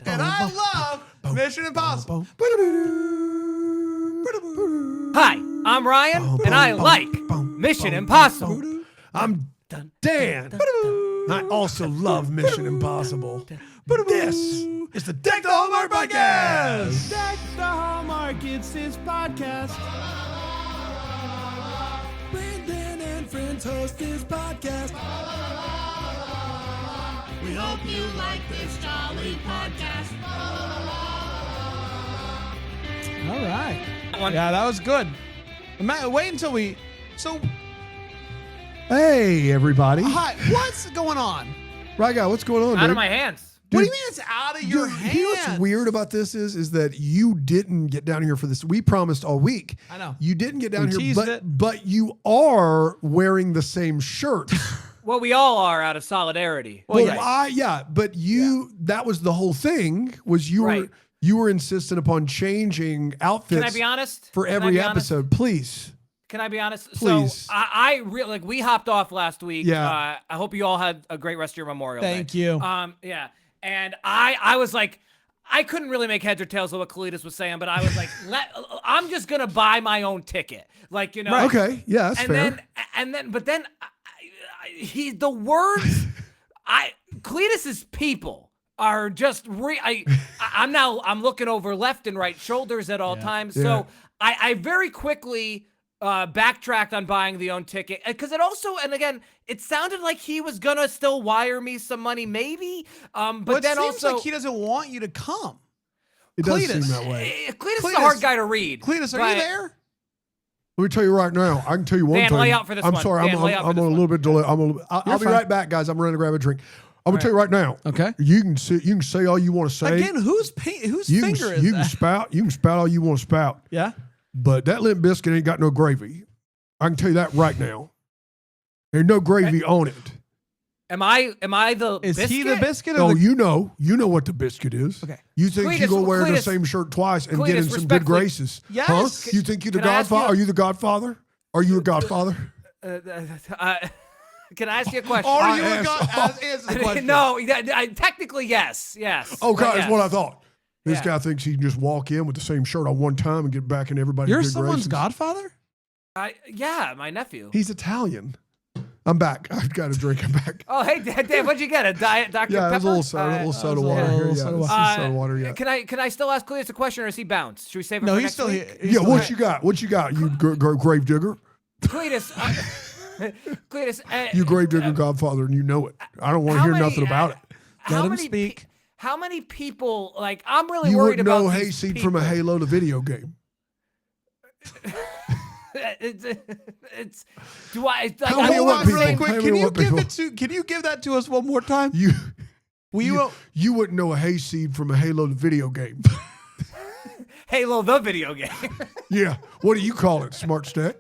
and I love Mission Impossible. Hi, I'm Ryan, and I like Mission Impossible. I'm Dan. I also love Mission Impossible. This is the Deck the Hallmark Podcast. Deck the Hallmark, it's his podcast. Brandon and friends host his podcast. We hope you like this jolly podcast. All right. Yeah, that was good. Wait until we... So, Hey, everybody. hi, what's going on? Right guy, what's going on, Out dude? of my hands. What do Dude, you mean it's out of your Dude, hands? you know what's weird about this is that you didn't get down here for this. We promised all week. I know. You didn't get down We here, teased it. but you are wearing the same shirt. Well, we all are out of solidarity. Well, But that was the whole thing, was you were insistent upon changing outfits Can I be honest? for Can I every be honest? episode. Please. Can I be honest? Please. So I really we hopped off last week. Yeah. I hope you all had a great rest of your Memorial Day. Thank you. Yeah. And I was like, I couldn't really make heads or tails of what Kalidas was saying, but I was like, I'm just gonna buy my own ticket, like Okay. Yeah, that's fair. But then the words, Cletus's people are just I'm looking over left and right shoulders at all times. Yeah. So I very quickly backtracked on buying the own ticket because it also, and again, it sounded like he was gonna still wire me some money, maybe. But then it seems also, like he doesn't want you to come. It does Cletus. seem that way. Cletus is a hard guy to read. Cletus, are but- you there? Let me tell you right now. I can tell you one Dan, thing. lay out for this I'm one. sorry. Dan, lay out for I'm this a one. little bit delayed. I'll be fine. right back, guys. I'm running to grab a drink. I'm gonna tell you right now. Okay. You can say all you want to say. Again, whose finger is you that? can spout. You can spout all you want to spout. Yeah. But that Limp Biscuit ain't got no gravy. I can tell you that right now. There's no gravy on it. Am I the Is biscuit? he the biscuit? Oh, Or the, you know what the biscuit is. Okay. You think Cletus, you gonna wear the Cletus, same shirt twice and Cletus, get in some good respectfully- graces? Yes. Huh? You think you're the Can I ask you- Godfather? Are you the Godfather? Are you a Godfather? Can I ask you a question? are you I a god? asked- Answer the question. No, technically yes. Oh, God, Yes. that's what I thought. This Yeah. guy thinks he can just walk in with the same shirt on one time and get back in everybody's You're good someone's graces. godfather? Yeah, my nephew. He's Italian. I'm back. I've got a drink. I'm back. Oh, hey, Dave, what'd you get? A Diet Dr. Yeah, Pepper? there's a little soda, a water here. little Yeah, soda this is water. soda water. Yeah. Can I still ask Cletus a question, or is he bounced? Should we save it No, for he's next still week? here. Yeah, what you got? What you got? You grave digger? Cletus, Cletus, You grave digger Godfather, and you know it. I don't want to how hear many- nothing about it. how Let him many speak. How many people, like, I'm really You worried wouldn't about know these hayseed people. from a Halo, the video game. it's do I like, How I many Hold want on, people? really saying- quick. How Can many you what give people? it to? Can you give that to us one more time? You will. you wouldn't know a hayseed from a Halo, the video game. Halo the video game. Yeah. What do you call it? Smart stack?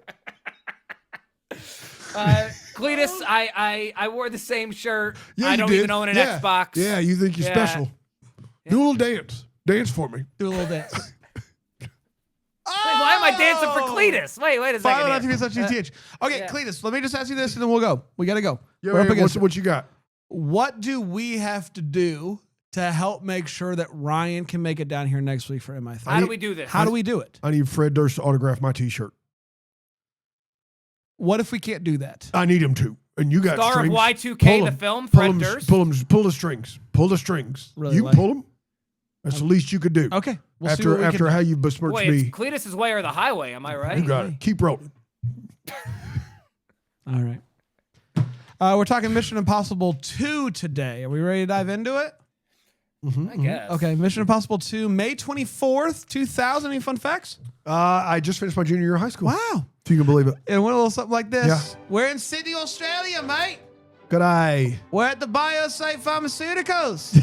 Cletus, I wore the same shirt. Yeah, I you don't did. even own an Yeah. Xbox. Yeah, you think you're Yeah. special. Do a little dance. Dance for me. Do a little dance. Wait, why am I dancing for Cletus? Wait a Final second. here. TH. Okay, yeah. Cletus, let me just ask you this and then we'll go. We got to go. Yeah, We're up wait, against it. what you got? What do we have to do to help make sure that Ryan can make it down here next week for MI3? How do we do this? How do we do it? I need Fred Durst to autograph my T-shirt. What if we can't do that? I need him to. And you got Star of strings. Y2K, Pull the 'em. film, Pull Fred 'em, Durst. pull the strings. Pull the strings. Really, you like- pull them. That's the least you could do. Okay. We'll see what we after can how you besmirched Wait, me. it's Cletus's way or the highway, am I right? You got it. Keep rolling. All right. We're talking Mission Impossible 2 today. Are we ready to dive into it? I guess. Okay, Mission Impossible 2, May 24th, 2000. Any fun facts? I just finished my junior year of high school. Wow. If you can believe it. It went a little something like this. Yeah. We're in Sydney, Australia, mate. Good eye. We're at the Biosite Pharmaceuticals.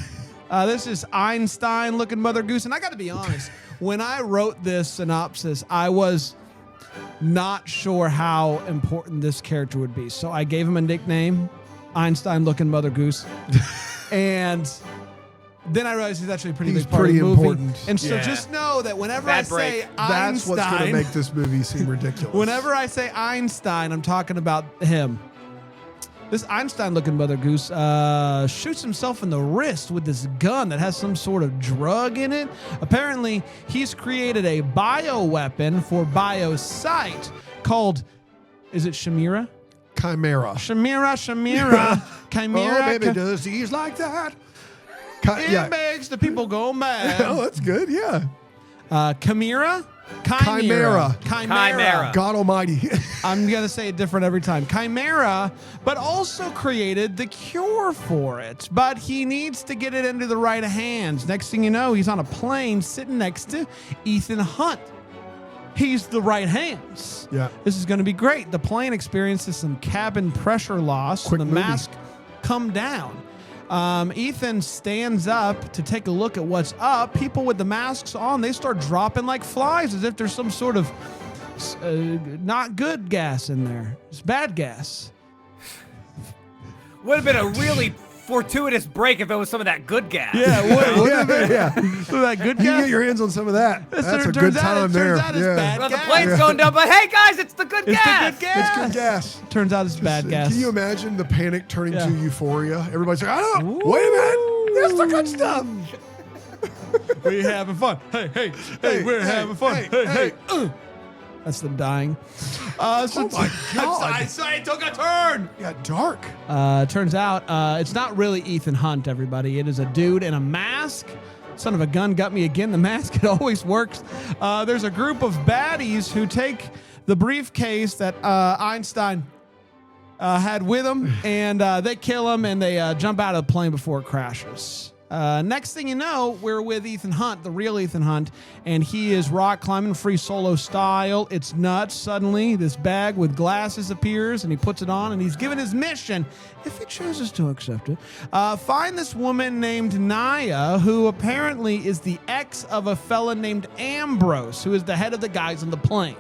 This is Einstein looking Mother Goose. And I got to be honest, when I wrote this synopsis, I was not sure how important this character would be. So I gave him a nickname, Einstein looking Mother Goose. And then I realized he's actually a pretty He's big part of the pretty movie. important. And so Yeah. just know that whenever Bad I say break. That's what's going to Einstein, make this movie seem ridiculous. whenever I say Einstein, I'm talking about him. This Einstein-looking Mother Goose shoots himself in the wrist with this gun that has some sort of drug in it. Apparently, he's created a bioweapon for biosight called, is it Chimera? Chimera. Chimera. Chimera. Oh, baby, disease like that. It makes the people go mad. Oh, that's good. Yeah. Chimera? Chimera. God almighty. I'm going to say it different every time. Chimera, but also created the cure for it. But he needs to get it into the right hands. Next thing you know, he's on a plane sitting next to Ethan Hunt. He's the right hands. Yeah. This is going to be great. The plane experiences some cabin pressure loss. Quick the movie. mask come down. Ethan stands up to take a look at what's up. People with the masks on, they start dropping like flies as if there's some sort of not good gas in there. It's bad gas. Would have been a really fortuitous break if it was some of that good gas. Yeah, Yeah. some of that good You gas. get your hands on some of that. That's a Turns good out- time there. Turns out it's bad Well, the gas. plane's going down, but hey, guys, it's the good It's gas. the good gas. It's good gas. Turns out it's bad gas. Can you imagine the panic turning Yeah. to euphoria? Everybody's like, I don't know. Wait a minute. That's the good stuff. We having fun. Hey, we're having fun. Hey. That's them dying. So Oh my God. I took a turn. Yeah, dark. Turns out it's not really Ethan Hunt, everybody. It is a dude in a mask. Son of a gun got me again. The mask, it always works. There's a group of baddies who take the briefcase that Einstein had with him, and they kill him, and they jump out of the plane before it crashes. Next thing you know, we're with Ethan Hunt, the real Ethan Hunt, and he is rock climbing free solo style. It's nuts. Suddenly, this bag with glasses appears, and he puts it on, and he's given his mission, if he chooses to accept it, find this woman named Naya, who apparently is the ex of a fella named Ambrose, who is the head of the guys on the plane.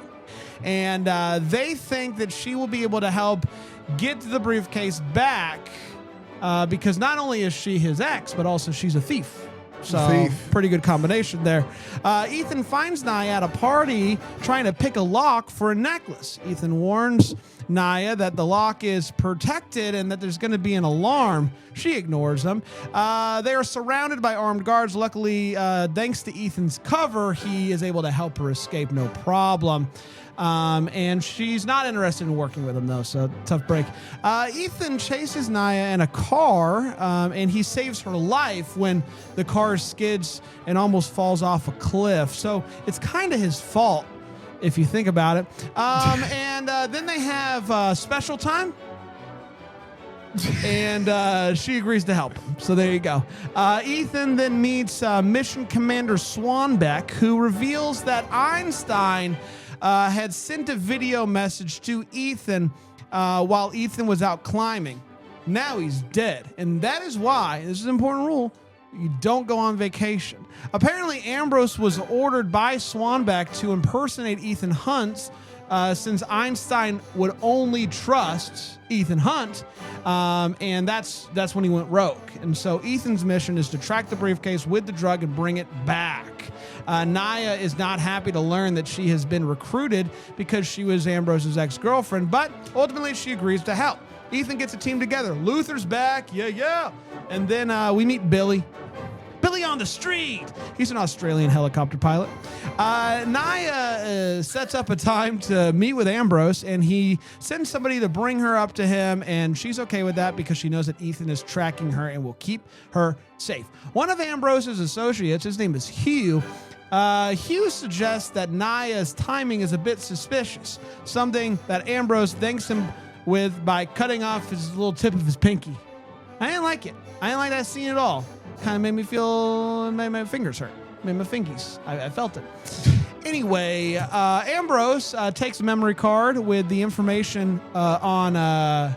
And they think that she will be able to help get the briefcase back, because not only is she his ex, but also she's a thief. So pretty good combination there. Ethan finds Naya at a party trying to pick a lock for a necklace. Ethan warns Naya that the lock is protected and that there's going to be an alarm. She ignores them. They are surrounded by armed guards. Luckily, thanks to Ethan's cover, he is able to help her escape no problem. And she's not interested in working with him, though, so tough break. Ethan chases Naya in a car, and he saves her life when the car skids and almost falls off a cliff. So it's kind of his fault, if you think about it. And then they have special time. And she agrees to help him. So there you go. Ethan then meets Mission Commander Swanbeck, who reveals that Einstein had sent a video message to Ethan while Ethan was out climbing. Now he's dead. And that is why, this is an important rule, you don't go on vacation. Apparently, Ambrose was ordered by Swanbeck to impersonate Ethan Hunt, since Einstein would only trust Ethan Hunt, and that's when he went rogue. And so Ethan's mission is to track the briefcase with the drug and bring it back. Naya is not happy to learn that she has been recruited because she was Ambrose's ex-girlfriend, but ultimately she agrees to help. Ethan gets a team together. Luther's back, yeah. And then we meet Billy. Billy on the street. He's an Australian helicopter pilot. Naya sets up a time to meet with Ambrose, and he sends somebody to bring her up to him, and she's okay with that because she knows that Ethan is tracking her and will keep her safe. One of Ambrose's associates, his name is Hugh. Hugh suggests that Naya's timing is a bit suspicious, something that Ambrose thanks him with by cutting off his little tip of his pinky. I didn't like it. I didn't like that scene at all. Kind of made me feel, made my fingers hurt. Made my fingies. I felt it. Anyway, Ambrose takes a memory card with the information on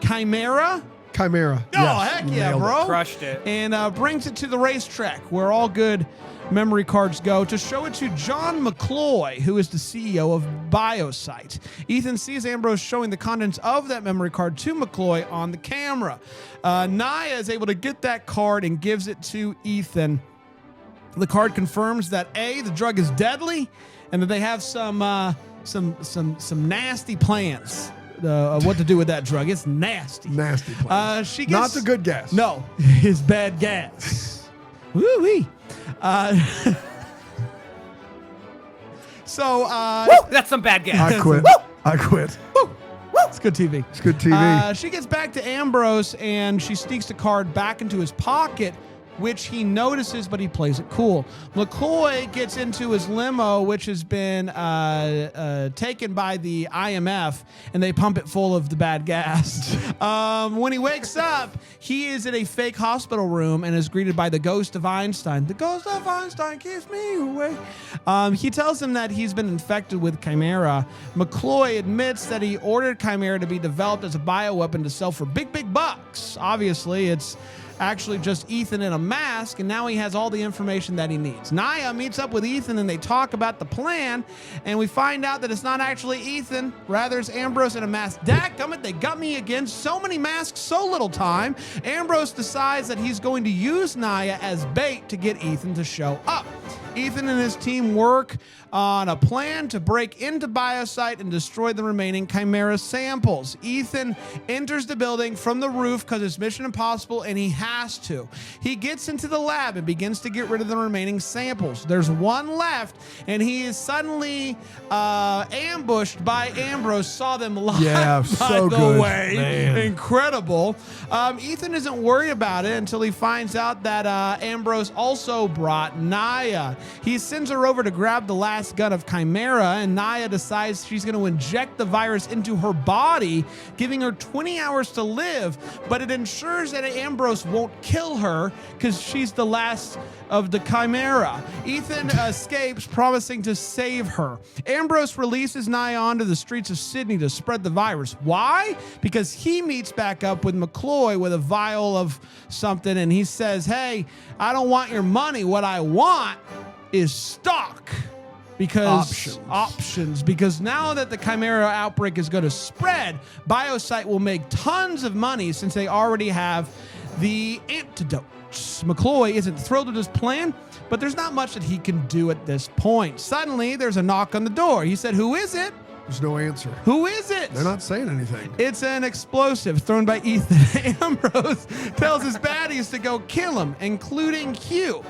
Chimera. Chimera. Oh, Yes, heck you yeah, nailed it. bro. Crushed it. And brings it to the racetrack where all good memory cards go to show it to John McCloy, who is the CEO of BioSight. Ethan sees Ambrose showing the contents of that memory card to McCloy on the camera. Naya is able to get that card and gives it to Ethan. The card confirms that A, the drug is deadly, and that they have some nasty plans what to do with that drug. It's nasty. Nasty place. She gets Not the good gas. No, it's bad gas. Woo wee. So Woo! That's some bad gas. I quit. I quit. it's good TV. It's good TV. She gets back to Ambrose and she sneaks the card back into his pocket, which he notices, but he plays it cool. McCoy gets into his limo, which has been taken by the IMF, and they pump it full of the bad gas. When he wakes up, he is in a fake hospital room and is greeted by the ghost of Einstein. The ghost of Einstein keeps me away. He tells him that he's been infected with Chimera. McCoy admits that he ordered Chimera to be developed as a bioweapon to sell for big, big bucks. Obviously, it's actually just Ethan in a mask, and now he has all the information that he needs. Naya meets up with Ethan and they talk about the plan, and we find out that it's not actually Ethan, rather it's Ambrose in a mask. Dadgummit, they got me again. So many masks, so little time. Ambrose decides that he's going to use Naya as bait to get Ethan to show up. Ethan and his team work on a plan to break into Biosite and destroy the remaining Chimera samples. Ethan enters the building from the roof because it's Mission Impossible and he has to. He gets into the lab and begins to get rid of the remaining samples. There's one left and he is suddenly ambushed by Ambrose. Saw them live, Yeah, by so the good, way. man. Incredible. Ethan isn't worried about it until he finds out that Ambrose also brought Naya. He sends her over to grab the last gun of Chimera, and Naya decides she's going to inject the virus into her body, giving her 20 hours to live, but it ensures that Ambrose won't kill her because she's the last of the Chimera. Ethan escapes, promising to save her. Ambrose releases Naya onto the streets of Sydney to spread the virus. Why? Because he meets back up with McCloy with a vial of something, and he says, hey, I don't want your money. What I want is stock. Because options. Because now that the Chimera outbreak is going to spread, Biosite will make tons of money since they already have the antidotes. McCloy isn't thrilled with his plan, but there's not much that he can do at this point. Suddenly, there's a knock on the door. He said, who is it? There's no answer. Who is it? They're not saying anything. It's an explosive thrown by Ethan. Ambrose tells his baddies to go kill him, including Hugh.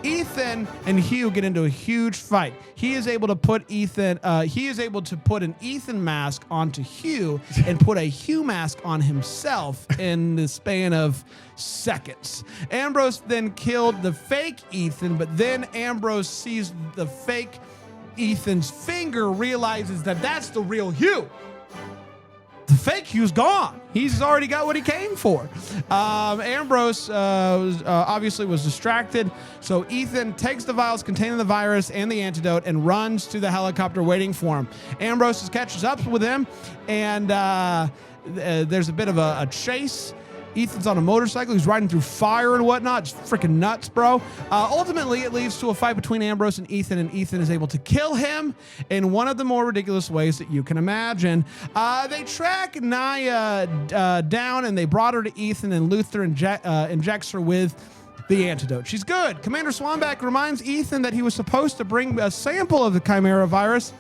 Ethan and Hugh get into a huge fight. He is able to put an Ethan mask onto Hugh and put a Hugh mask on himself in the span of seconds. Ambrose then killed the fake Ethan, but then Ambrose sees the fake Ethan's finger, realizes that that's the real Hugh. The fake Hugh's gone. He's already got what he came for. Ambrose obviously was distracted, so Ethan takes the vials containing the virus and the antidote and runs to the helicopter waiting for him. Ambrose catches up with him, and there's a bit of a chase. Ethan's on a motorcycle. He's riding through fire and whatnot. It's freaking nuts, bro. Ultimately, it leads to a fight between Ambrose and Ethan is able to kill him in one of the more ridiculous ways that you can imagine. They track Naya down, and they brought her to Ethan, and Luther injects her with the antidote. She's good. Commander Swanback reminds Ethan that he was supposed to bring a sample of the Chimera virus.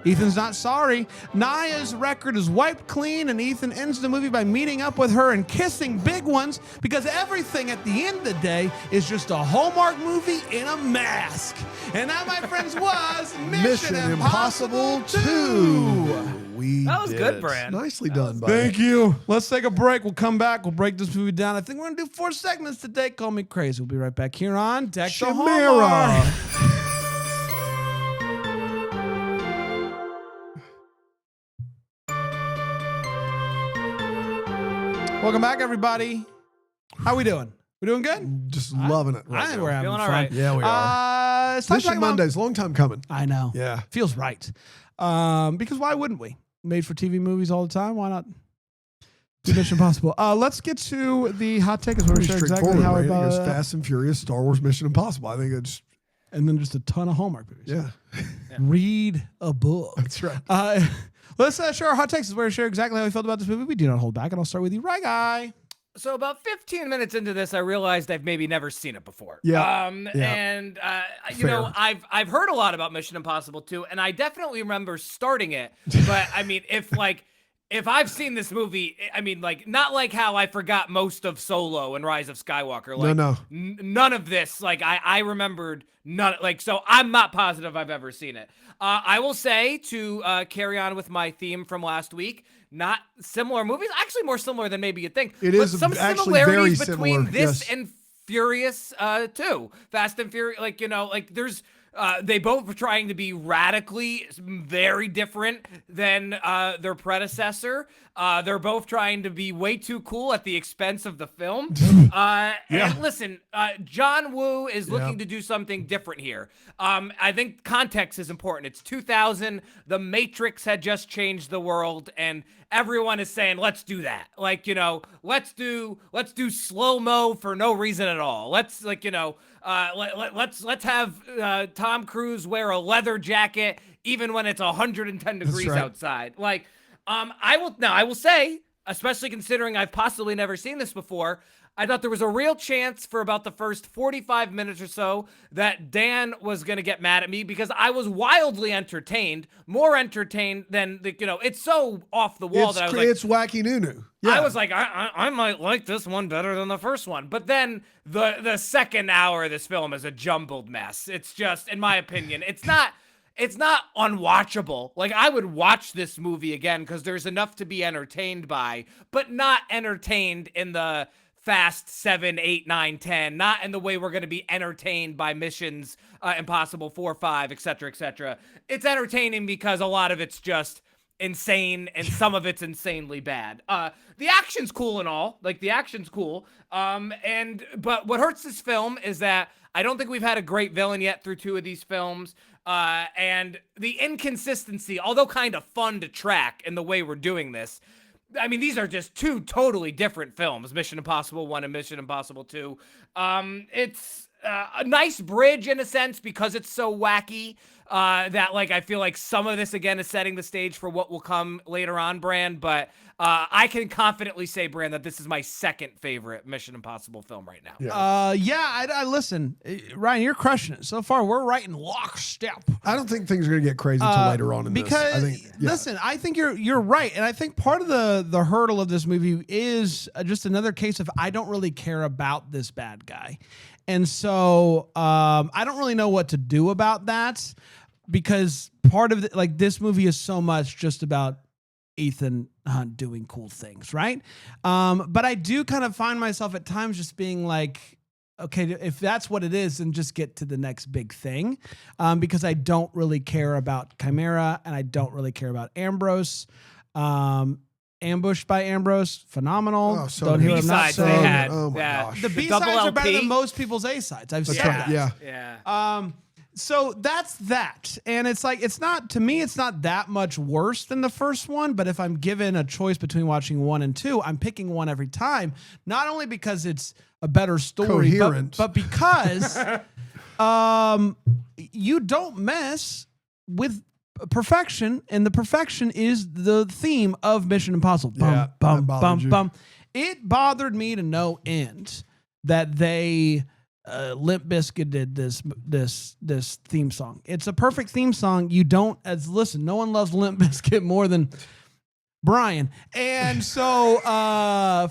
Ethan's not sorry. Naya's record is wiped clean, and Ethan ends the movie by meeting up with her and kissing big ones, because everything at the end of the day is just a Hallmark movie in a mask. And that, my friends, was Mission Impossible 2. That was did good, it. Brad. Nicely done, buddy. Thank you. Let's take a break. We'll come back. We'll break this movie down. I think we're going to do 4 segments today. Call me crazy. We'll be right back here on Deck the Hallmark. Chimera. Welcome back, everybody. How we doing? We doing good? Just loving it. I think we're having Feeling fun. all right. Yeah, we are. It's time to talk Mission about- Mondays, long time coming. I know. Yeah. Feels right. Because why wouldn't we? Made for TV movies all the time. Why not do Mission Impossible? Let's get to the hot take. Is where we Pretty share exactly straightforward. how Rating is about Fast and Furious, Star Wars, Mission Impossible. I think it's, and then just a ton of Hallmark movies. yeah. Read a book. That's right. Let's share our hot takes. Is where we share exactly how we felt about this movie. We do not hold back, and I'll start with you, right, guy. So about 15 minutes into this, I realized I've maybe never seen it before. Yeah. And you know, I've heard a lot about Mission Impossible 2, and I definitely remember starting it. But I mean, if like if I've seen this movie, I mean, like, not like how I forgot most of Solo and Rise of Skywalker. Like, No. None of this. Like, I remembered none. Like, so I'm not positive I've ever seen it. I will say, to carry on with my theme from last week, not similar movies, actually more similar than maybe you'd think. It but is some actually very similarities between similar, this yes. and Furious 2. Fast and Furious, like, like there's they both were trying to be radically very different than their predecessor. They're both trying to be way too cool at the expense of the film. And listen, John Woo is looking to do something different here. I think context is important. It's 2000. The Matrix had just changed the world, and everyone is saying, let's do that. Like, let's do slow-mo for no reason at all. Let's let's have Tom Cruise wear a leather jacket even when it's 110 degrees outside. Like, I will say, especially considering I've possibly never seen this before, I thought there was a real chance for about the first 45 minutes or so that Dan was going to get mad at me because I was wildly entertained, more entertained than it's so off the wall that I was like, it's wacky nunu. Yeah. I was like, I might like this one better than the first one. But then the second hour of this film is a jumbled mess. It's just, in my opinion, it's not unwatchable. Like, I would watch this movie again because there's enough to be entertained by, but not entertained in the Fast 7, 8, 9, 10, not in the way we're going to be entertained by Missions Impossible 4, 5, etc., etc. It's entertaining because a lot of it's just insane and some of it's insanely bad. The action's cool and all. Like, the action's cool. But what hurts this film is that I don't think we've had a great villain yet through 2 of these films. And the inconsistency, although kind of fun to track in the way we're doing this, I mean, these are just 2 totally different films, Mission Impossible 1 and Mission Impossible 2. It's a nice bridge in a sense because it's so wacky that, like, I feel like some of this, again, is setting the stage for what will come later on, Brand. But I can confidently say, Brand, that this is my second favorite Mission Impossible film right now. I listen, Ryan, you're crushing it. So far, we're right in lockstep. I don't think things are going to get crazy until later on in because, this. Listen, I think you're right. And I think part of the hurdle of this movie is just another case of I don't really care about this bad guy. And so I don't really know what to do about that because part of this movie is so much just about Ethan Hunt doing cool things, right? But I do kind of find myself at times just being like, okay, if that's what it is, then just get to the next big thing. Because I don't really care about Chimera and I don't really care about Ambrose. Ambushed by Ambrose, phenomenal. Oh, so don't hear what I'm not B-sides they saying. had. Oh my gosh. The B-sides are better than most people's A-sides. I've said that. Yeah. So that's that. And it's like, to me, it's not that much worse than the first one. But if I'm given a choice between watching 1 and 2, I'm picking 1 every time. Not only because it's a better story, Coherent. but because you don't mess with perfection. And the perfection is the theme of Mission Impossible. Yeah, Bum, that bum, bothered bum, you. bum. It bothered me to no end that they... Limp Bizkit did this theme song. It's a perfect theme song. Listen, no one loves Limp Bizkit more than Brian. And so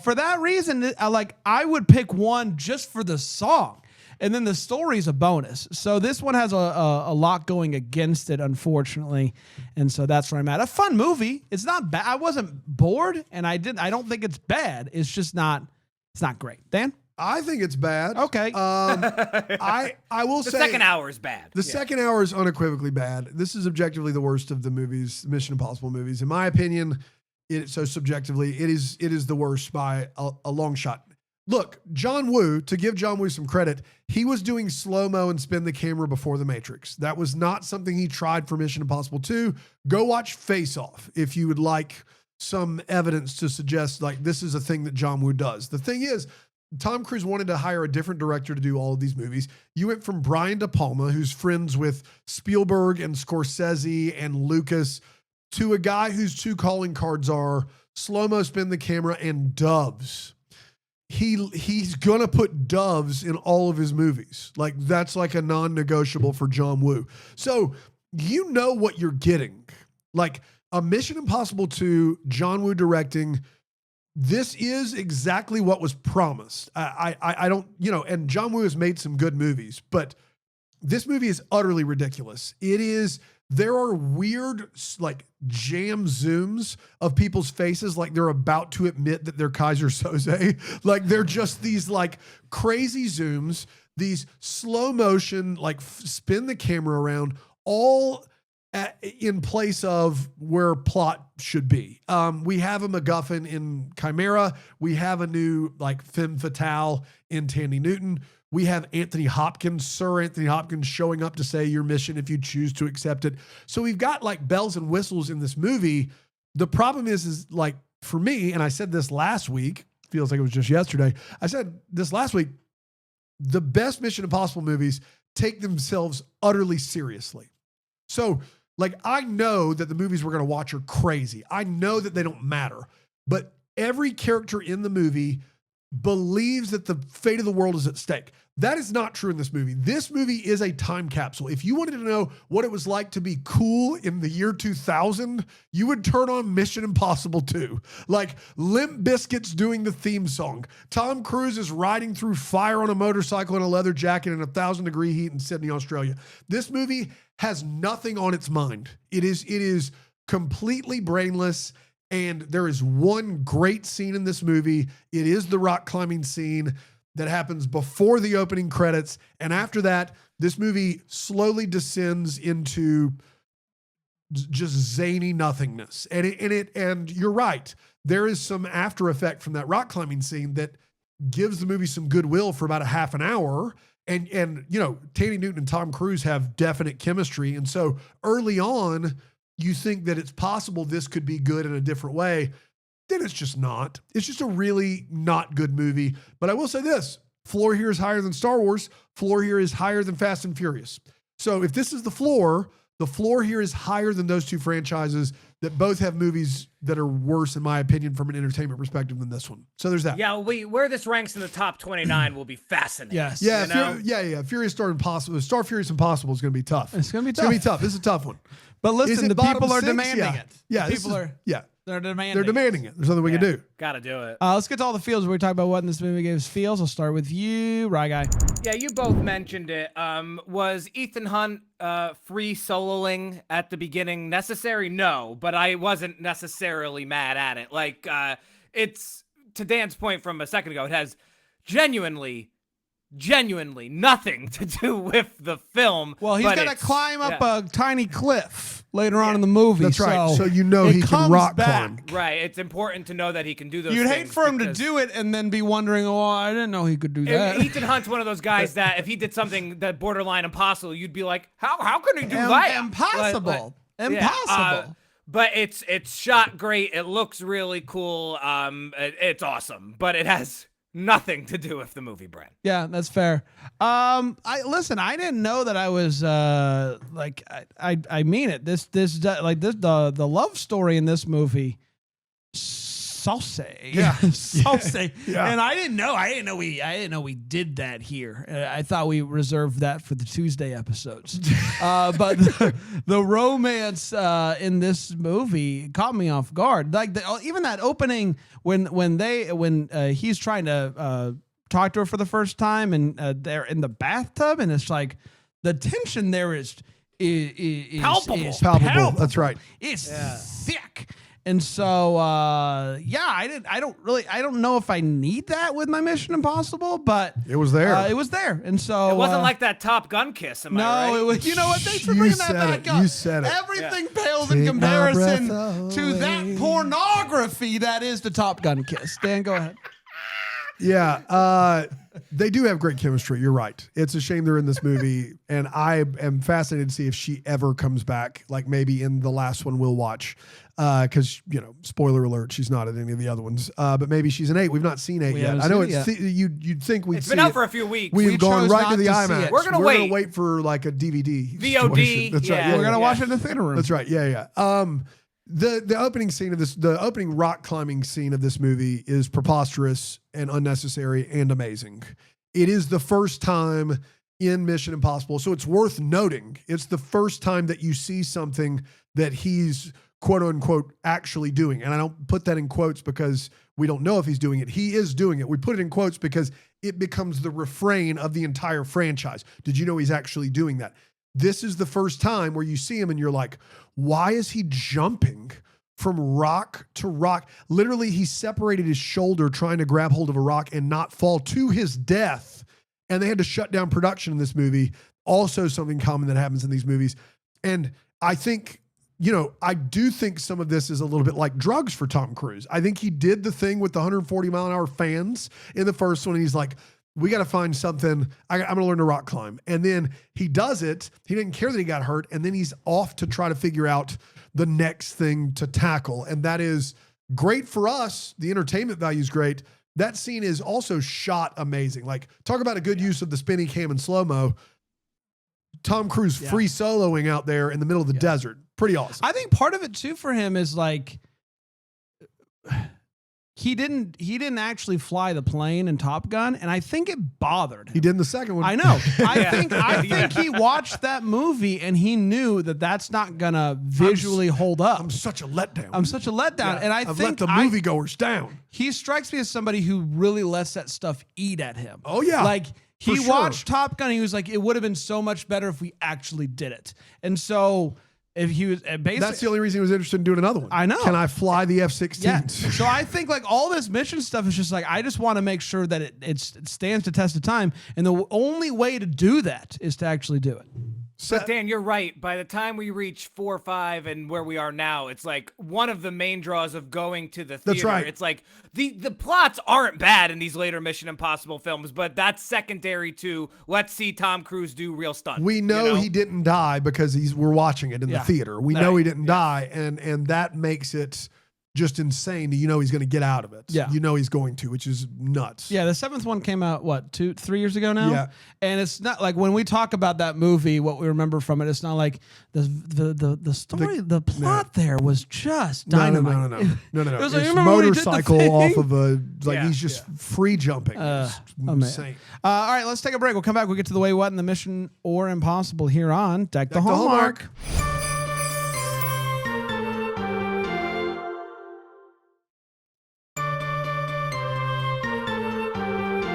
for that reason, I would pick 1 just for the song. And then the story's a bonus. So this one has a lot going against it, unfortunately. And so that's where I'm at. A fun movie. It's not bad. I wasn't bored, and I don't think it's bad. It's just not great. Dan? I think it's bad. Okay. I will The say second hour is bad. The second hour is unequivocally bad. This is objectively the worst of the movies, Mission Impossible movies. In my opinion, so subjectively, it is the worst by a long shot. Look, John Woo, to give John Woo some credit, he was doing slow-mo and spin the camera before The Matrix. That was not something he tried for Mission Impossible 2. Go watch Face Off if you would like some evidence to suggest like this is a thing that John Woo does. The thing is, Tom Cruise wanted to hire a different director to do all of these movies. You went from Brian De Palma, who's friends with Spielberg and Scorsese and Lucas, to a guy whose 2 calling cards are slow-mo, spin the camera, and doves. He's going to put doves in all of his movies. Like, that's like a non-negotiable for John Woo. So you know what you're getting. Like, a Mission Impossible 2, John Woo directing. This is exactly what was promised. I don't, and John Woo has made some good movies, but this movie is utterly ridiculous. There are weird, like, jam zooms of people's faces like they're about to admit that they're Kaiser Soze. Like, they're just these, like, crazy zooms, these slow motion, like, spin the camera around, all in place of where plot should be. We have a MacGuffin in Chimera. We have a new, like, femme fatale in Tandy Newton. We have Anthony Hopkins, Sir Anthony Hopkins, showing up to say your mission if you choose to accept it. So we've got, like, bells and whistles in this movie. The problem is like, for me, and I said this last week, feels like it was just yesterday. I said this last week, the best Mission Impossible movies take themselves utterly seriously. So, like, I know that the movies we're going to watch are crazy. I know that they don't matter, but every character in the movie believes that the fate of the world is at stake. That is not true in this movie. This movie is a time capsule. If you wanted to know what it was like to be cool in the year 2000, you would turn on Mission Impossible 2. Like, Limp Bizkit's doing the theme song. Tom Cruise is riding through fire on a motorcycle in a leather jacket in 1,000-degree heat in Sydney, Australia. This movie has nothing on its mind. It is completely brainless. And there is one great scene in this movie. It is the rock climbing scene that happens before the opening credits. And after that, this movie slowly descends into just zany nothingness. And you're right. There is some after effect from that rock climbing scene that gives the movie some goodwill for about a half an hour. And Tandy Newton and Tom Cruise have definite chemistry. And so early on, you think that it's possible this could be good in a different way, then it's just not. It's just a really not good movie. But I will say this, floor here is higher than Star Wars. Floor here is higher than Fast and Furious. So if this is the floor here is higher than those two franchises that both have movies that are worse, in my opinion, from an entertainment perspective than this one. So there's that. Yeah, where this ranks in the top 29 will be fascinating. Yes. Yeah. Furious Star Furious Impossible is going to be tough. It's going to be tough. It's going to be tough. This is a tough one. But listen, the people are 6? demanding it. Yeah. They're demanding. They're demanding it. There's nothing we can do. Gotta do it. Let's get to all the feels. We're talking about what in this movie gives feels. I'll start with you, Rye Guy. Yeah, you both mentioned it. Was Ethan Hunt free soloing at the beginning necessary? No, but I wasn't necessarily mad at it. Like, it's, to Dan's point from a second ago, it has genuinely nothing to do with the film. Well, he's got to climb up a tiny cliff later on in the movie. That's right. So he can rock climb. Right. It's important to know that he can do those You'd things. hate for him to do it and then be wondering, oh, I didn't know he could do that. Ethan Hunt's one of those guys that if he did something that borderline impossible, you'd be like, how can he do that? Impossible. Impossible. But it's shot great. It looks really cool. It's awesome. But it has nothing to do with the movie, Brent. Yeah, that's fair. I didn't know that I was I mean it. The love story in this movie, saucy. Yeah. Saucy. Yeah. And I didn't know we did that here. I thought we reserved that for the Tuesday episodes. But the romance in this movie caught me off guard. Like even that opening when he's trying to talk to her for the first time and they're in the bathtub and it's like the tension there is palpable. That's right. It's thick. And so, I don't know if I need that with my Mission Impossible, but it was there. It was there. And so it wasn't like that Top Gun kiss. Am I right? it was. You know what? Thanks for bringing that back up. You said it. Everything pales in comparison to that pornography that is the Top Gun kiss. Dan, go ahead. Yeah, they do have great chemistry. You're right. It's a shame they're in this movie, and I am fascinated to see if she ever comes back, like maybe in the last one we'll watch. Because, spoiler alert, she's not in any of the other ones. But maybe she's in 8. We've not seen 8 yet. I know you'd think we'd see it. It's been out for a few weeks. We've gone right to the IMAX. We're gonna wait for like a DVD. VOD. That's right. Yeah, we're gonna watch it in the theater room. That's right. Yeah. The opening scene of this, the opening rock climbing scene of this movie is preposterous and unnecessary and amazing. It is the first time in Mission Impossible, so it's worth noting. It's the first time that you see something that he's quote unquote actually doing. And I don't put that in quotes because we don't know if he's doing it. He is doing it. We put it in quotes because it becomes the refrain of the entire franchise. Did you know he's actually doing that? This is the first time where you see him and you're like, why is he jumping from rock to rock? Literally, he separated his shoulder trying to grab hold of a rock and not fall to his death. And they had to shut down production in this movie. Also something common that happens in these movies. And I think, I do think some of this is a little bit like drugs for Tom Cruise. I think he did the thing with the 140-mile-an-hour fans in the first one. And he's like, we got to find something. I'm going to learn to rock climb. And then he does it. He didn't care that he got hurt. And then he's off to try to figure out the next thing to tackle. And that is great for us. The entertainment value is great. That scene is also shot amazing. Like, talk about a good use of the spinny cam and slow-mo. Free soloing out there in the middle of the desert. Pretty awesome. I think part of it too for him is like he didn't actually fly the plane in Top Gun, and I think it bothered him. He did in the second one. I know. I think he watched that movie and he knew that that's not gonna visually hold up. I'm such a letdown. And I've let the moviegoers down. He strikes me as somebody who really lets that stuff eat at him. Oh yeah. Like he watched Top Gun and he was like, it would have been so much better if we actually did it. And so if he was basically, that's the only reason he was interested in doing another one. I know. Can I fly the F-16? Yeah. So I think like all this mission stuff is just like, I just want to make sure that it stands the test of time. And the only way to do that is to actually do it. But Dan, you're right. By the time we reach 4 or 5 and where we are now, it's like one of the main draws of going to the theater. That's right. It's like the plots aren't bad in these later Mission Impossible films, but that's secondary to let's see Tom Cruise do real stunts. We know he didn't die because we're watching it in the theater. We know he didn't die, and that makes it just insane. He's going to get out of it. Yeah. He's going to, which is nuts. Yeah, the 7th one came out, 3 years ago now? Yeah. And it's not like when we talk about that movie, what we remember from it, it's not like the story, the plot there was just dynamite. No. It was It's like, remember when he did the motorcycle thing? off of he's just free jumping. It's insane. All right, let's take a break. We'll come back. We'll get to the way, what, and the Mission or Impossible here on Deck the Hallmark.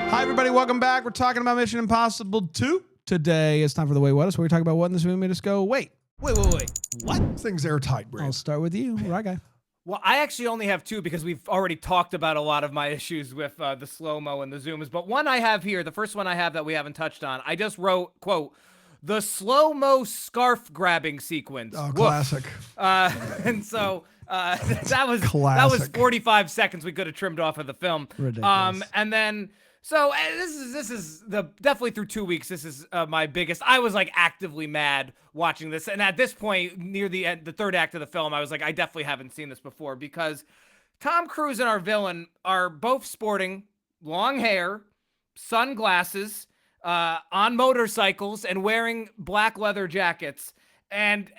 Hi, everybody. Welcome back. We're talking about Mission Impossible 2 today. It's time for the Way What Us, where we talk about what in this movie made us go, wait. What? This thing's airtight, Brad. I'll start with you. Right, guy. Well, I actually only have 2 because we've already talked about a lot of my issues with the slow-mo and the zooms. But one I have here, the first one I have that we haven't touched on, I just wrote, quote, the slow-mo scarf grabbing sequence. Oh, classic. And so that was 45 seconds we could have trimmed off of the film. Ridiculous. And then so this is definitely through 2 weeks. This is my biggest. I was like actively mad watching this, and at this point, near the end, the third act of the film, I was like, I definitely haven't seen this before because Tom Cruise and our villain are both sporting long hair, sunglasses, on motorcycles, and wearing black leather jackets. And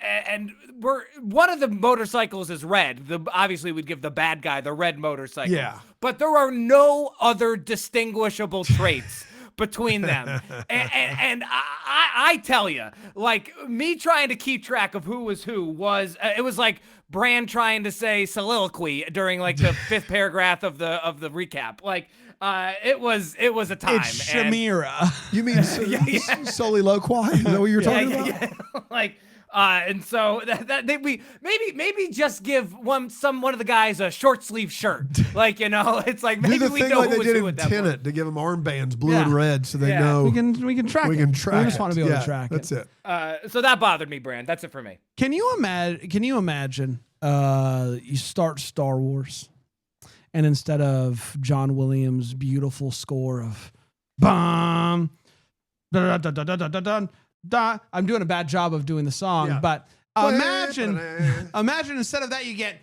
we're one of the motorcycles is red. Obviously we'd give the bad guy the red motorcycle. Yeah. But there are no other distinguishable traits between them. And I tell you, like me trying to keep track of who was who was it was like Bran trying to say soliloquy during like the 5th paragraph of the recap. Like it was a time. It's Shamira. You mean soliloquy? Is that what you're talking about? Yeah. Like and so that we maybe just give one of the guys a short sleeve shirt, like it's like maybe do the we thing know like who they was did who in at that Tenet point. to give them armbands, blue and red, so they know We can track it. we can track. We just want to be able to track that's it. So that bothered me, Brand. That's it for me. Can you imagine? You start Star Wars, and instead of John Williams' beautiful score of "bum," da da da da da da da da, I'm doing a bad job of doing the song, but imagine instead of that you get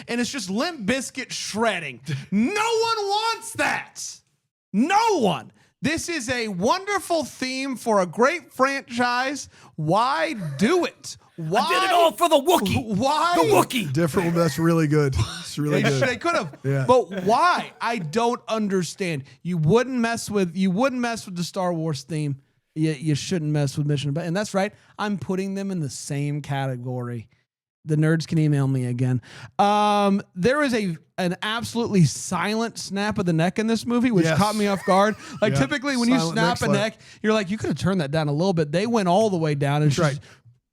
and it's just Limp Bizkit shredding. No one wants that. No one. This is a wonderful theme for a great franchise. Why do it? Why? I did it all for the Wookiee. Why? The Wookiee. Different one. That's really good. It's really good. They could have. Yeah. But why? I don't understand. You wouldn't mess with the Star Wars theme. you shouldn't mess with Mission Impossible. And that's right. I'm putting them in the same category. The nerds can email me again. There is an absolutely silent snap of the neck in this movie, which caught me off guard. Like typically when Silent you snap a neck neck, you're like, you could have turned that down a little bit. They went all the way down. And That's right.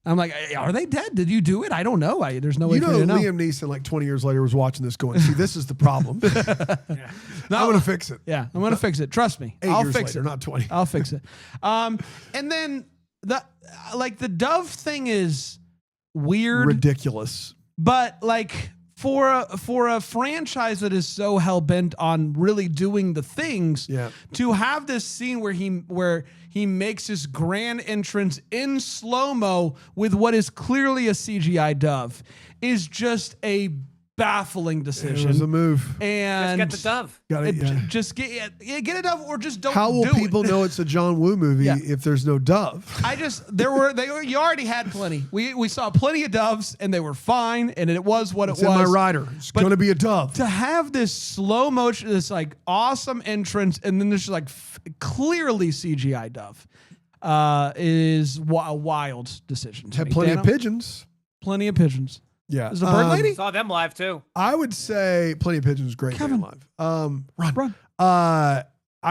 I'm like, are they dead? Did you do it? I don't know. There's no way You for know, me to know. Liam Neeson, like 20 years later, was watching this going, see, this is the problem. No, I'm going to fix it. Yeah, I'm going to fix it. Trust me. 8 I'll years fix later, it. not 20. I'll fix it. And then the dove thing is weird. Ridiculous. But like for a franchise that is so hell bent on really doing the things, to have this scene where he makes his grand entrance in slow-mo with what is clearly a CGI dove is just a baffling decision. It was a move. Just And get the dove. Just get a dove, or just don't. How will do people it. know it's a John Woo movie if there's no dove? You already had plenty. We saw plenty of doves and they were fine, and it was what It's it was. in my rider. It's going to be a dove. To have this slow motion, this like awesome entrance, and then there's like clearly CGI dove, is a wild decision. Had plenty of pigeons. Plenty of pigeons. Yeah. Is the bird lady? Saw them live too. I would say Plenty of Pigeons is great. Kevin. Live. Run. Run. I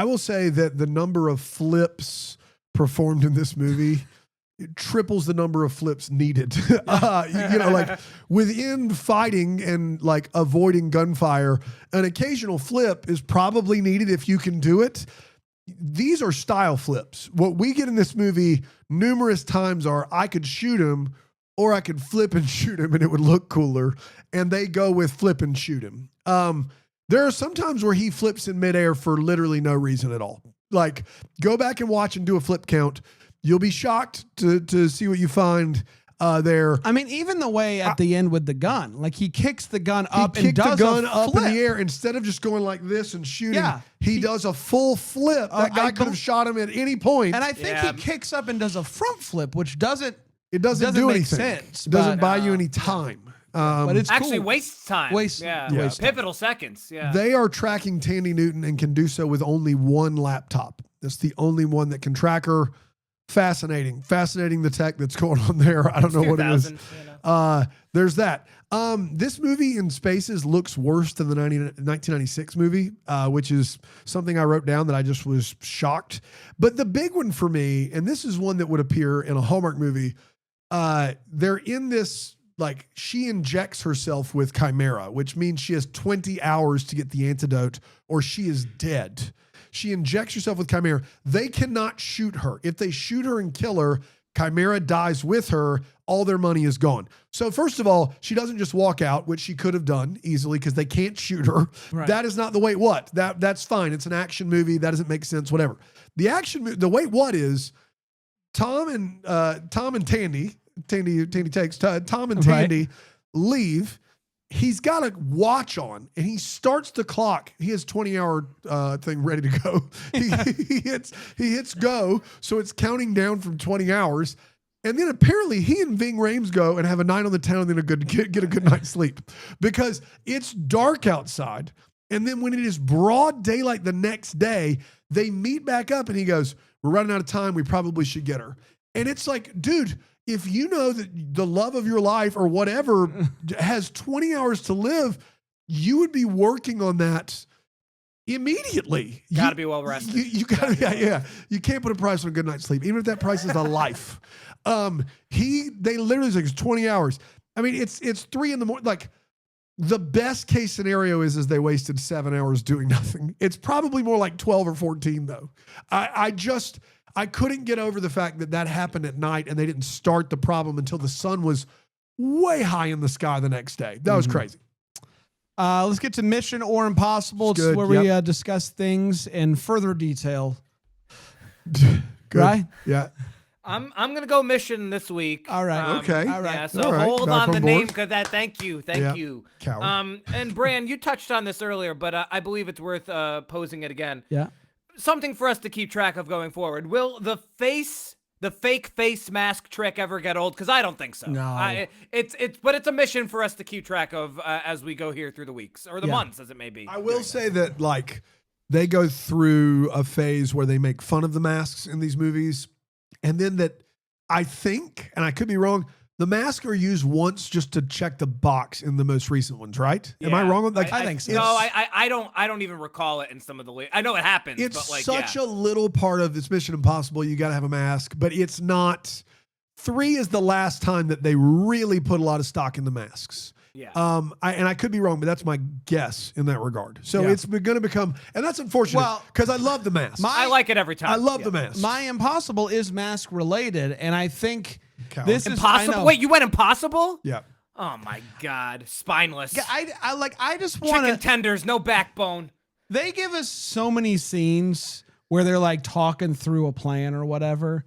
will say that the number of flips performed in this movie it triples the number of flips needed. Like within fighting and like avoiding gunfire, an occasional flip is probably needed if you can do it. These are style flips. What we get in this movie numerous times are I could shoot him or I could flip and shoot him and it would look cooler. And they go with flip and shoot him. There are some times where he flips in midair for literally no reason at all. Like go back and watch and do a flip count. You'll be shocked to see what you find there. I mean, even the way at the end with the gun, like he kicks the gun up He and kicked does the gun a up flip. in the air instead of just going like this and shooting. Yeah. He does a full flip. That guy could have shot him at any point. And I think he kicks up and does a front flip, which doesn't doesn't do make anything. sense. It doesn't but- buy you any time. But it's Actually, cool. wastes time. Waste yeah. time. Pivotal seconds. Yeah. They are tracking Tandy Newton and can do so with only one laptop. That's the only one that can track her. Fascinating the tech that's going on there. I don't know what it is. There's that. This movie in spaces looks worse than the 1996 movie, which is something I wrote down that I just was shocked. But the big one for me, and this is one that would appear in a Hallmark movie, they're in this, like she injects herself with Chimera, which means she has 20 hours to get the antidote or she is dead. She injects herself with Chimera. They cannot shoot her. If they shoot her and kill her, Chimera dies with her. All their money is gone. So first of all, she doesn't just walk out, which she could have done easily because they can't shoot her. Right. That is not the wait what. That's fine. It's an action movie. That doesn't make sense. Whatever. The wait what is Tom and Tandy. Tandy takes Tom and Tandy leave. He's got a watch on and he starts the clock. He has 20-hour thing ready to go. He hits go. So it's counting down from 20 hours. And then apparently he and Ving Rhames go and have a night on the town and then get a good night's sleep because it's dark outside. And then when it is broad daylight the next day, they meet back up and he goes, "We're running out of time. We probably should get her." And it's like, dude, if you know that the love of your life or whatever has 20 hours to live, you would be working on that immediately. Gotta be well rested. You gotta, yeah. You can't put a price on a good night's sleep, even if that price is a life. They literally say it's 20 hours. I mean, it's 3 a.m. Like the best case scenario is they wasted 7 hours doing nothing. It's probably more like 12 or 14 though. I couldn't get over the fact that happened at night and they didn't start the problem until the sun was way high in the sky the next day. That was crazy. Let's get to Mission or Impossible. It's where we discuss things in further detail. Good. Right? Yeah. I'm gonna go Mission this week. All right. Okay. All right. Yeah, so All right. hold Back on on the board. name because thank you. Coward. And Bran, you touched on this earlier, but I believe it's worth posing it again. Yeah. Something for us to keep track of going forward. Will the fake face mask trick ever get old? Because I don't think so. No. But it's a mission for us to keep track of as we go here through the weeks or the months, as it may be. I will say that like they go through a phase where they make fun of the masks in these movies. And then that I think, and I could be wrong, the masks are used once just to check the box in the most recent ones, right? Am I wrong? Like I think so. No, I don't even recall it in some of the. I know it happens. It's but like, such a little part of this Mission Impossible. You got to have a mask, but it's not. 3 is the last time that they really put a lot of stock in the masks. Yeah. I could be wrong, but that's my guess in that regard. So it's going to become, and that's unfortunate because I love the mask. I like it every time. I love the mask. My Impossible is mask related, and I think this is Impossible. Wait, you went Impossible? Yeah. Oh my God, spineless. I just want Chicken tenders, no backbone. They give us so many scenes where they're like talking through a plan or whatever.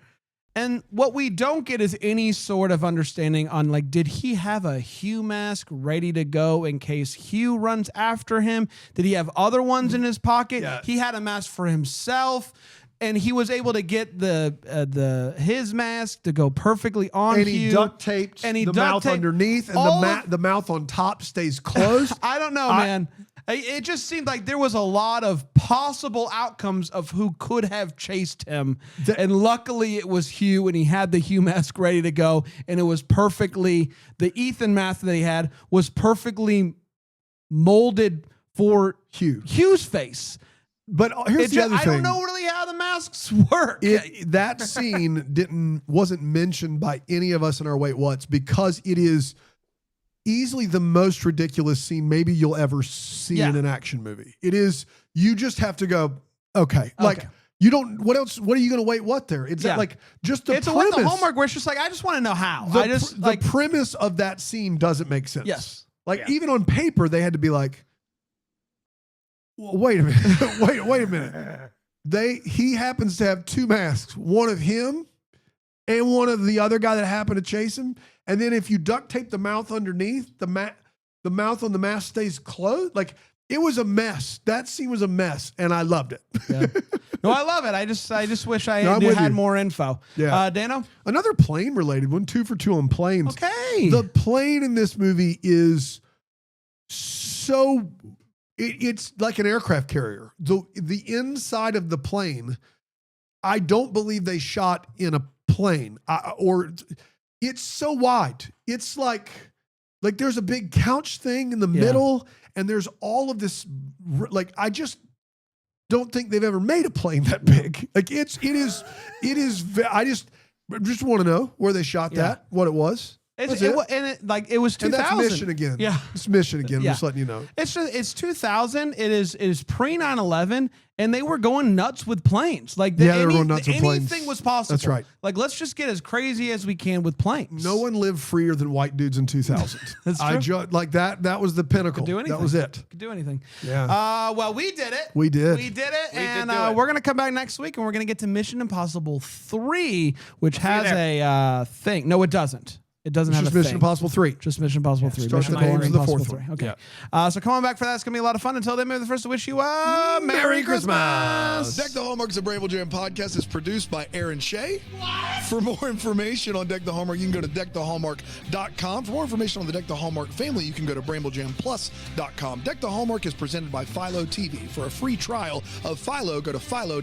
And what we don't get is any sort of understanding on like, did he have a Hugh mask ready to go in case Hugh runs after him? Did he have other ones in his pocket? Yeah. He had a mask for himself, and he was able to get his mask to go perfectly on And Hugh. he duct taped and he the duct mouth taped underneath, and all the mouth on top stays closed. I don't know, man. It just seemed like there was a lot of possible outcomes of who could have chased him. And luckily it was Hugh, and he had the Hugh mask ready to go. And it was perfectly, the Ethan mask that he had was perfectly molded for Hugh's face. But here's the other thing. I don't know really how the masks work. That scene wasn't mentioned by any of us in our Wait What's because it is easily the most ridiculous scene maybe you'll ever see in an action movie. It is, you just have to go, okay. Like, you don't, what else, what are you going to wait what there? It's like, just the premise. It's a Hallmark where it's just like, I just want to know how. The premise of that scene doesn't make sense. Yes. Like, even on paper, they had to be like, well, wait a minute. wait a minute. He happens to have 2 masks, one of him and one of the other guy that happened to chase him. And then if you duct tape the mouth underneath, the mouth on the mask stays closed. Like, it was a mess. That scene was a mess, and I loved it. Yeah. No, I love it. I just wish I with had you. more info. Yeah. Dano? Another plane related one, 2 for 2 on planes. Okay. The plane in this movie is so, it's like an aircraft carrier. The inside of the plane, I don't believe they shot in a plane it's so wide. It's like there's a big couch thing in the middle, and there's all of this. Like, I just don't think they've ever made a plane that big. Like, it is. I just want to know where they shot that, what it was. It was 2000. And that's Mission again. Yeah. It's Mission again. I'm just letting you know. It's 2000. It is pre 9/11, and they were going nuts with planes. Like, they were going nuts with planes. Anything was possible. That's right. Like, let's just get as crazy as we can with planes. No one lived freer than white dudes in 2000. That's true. That was the pinnacle. Could do anything. That was it. Could do anything. Yeah. Well, we did it. We did. And we're gonna come back next week, and we're gonna get to Mission Impossible 3, which has a thing. No, it doesn't. It doesn't have a Mission thing. Impossible 3. Just Mission Impossible 3. Start Mission the names of the Impossible fourth 3. one. Okay. Yeah. So come on back for that. It's going to be a lot of fun. Until then, maybe the first to wish you a Merry Christmas. Deck the Hallmark's a Bramble Jam podcast is produced by Aaron Shea. For more information on Deck the Hallmark, you can go to deckthehallmark.com. For more information on the Deck the Hallmark family, you can go to bramblejamplus.com. Deck the Hallmark is presented by Philo TV. For a free trial of Philo, go to philo.tv/DTH.